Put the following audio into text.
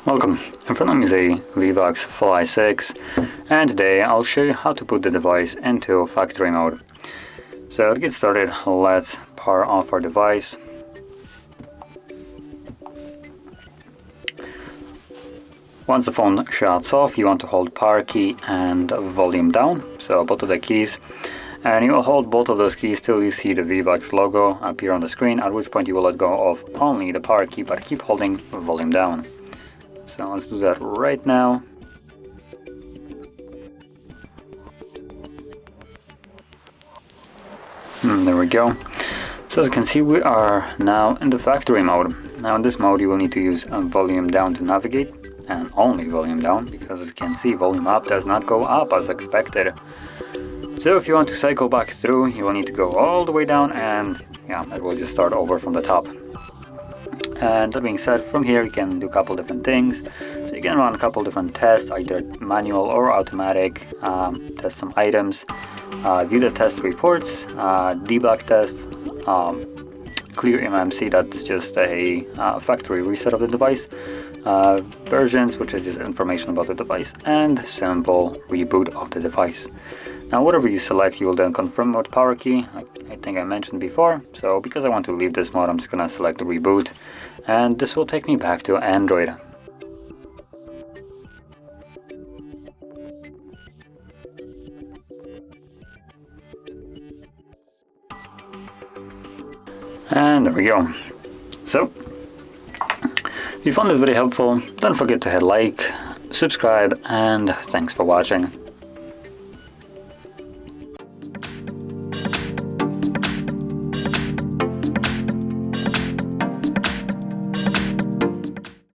Welcome, in front of me is a VIVAX Fly 6, and today I'll show you how to put the device into factory mode. So to get started, let's power off our device. Once the phone shuts off, you want to hold power key and volume down, so both of the keys. And you will hold both of those keys till you see the VIVAX logo appear on the screen, at which point you will let go of only the power key, but keep holding volume down. So let's do that right now. There we go. So as you can see, we are now in the factory mode. Now in this mode you will need to use volume down to navigate, and only volume down, because as you can see, volume up does not go up as expected. So if you want to cycle back through, you will need to go all the way down, and yeah, it will just start over from the top. And that being said, from here you can do a couple different things. So you can run a couple different tests, either manual or automatic, test some items, view the test reports, debug test, clear MMC, that's just a factory reset of the device, versions, which is just information about the device, and simple reboot of the device. Now whatever you select, you will then confirm with power key, like I think I mentioned before. So because I want to leave this mode, I'm just gonna select reboot, and this will take me back to Android. And there we go. So if you found this video helpful, don't forget to hit like, subscribe, and thanks for watching.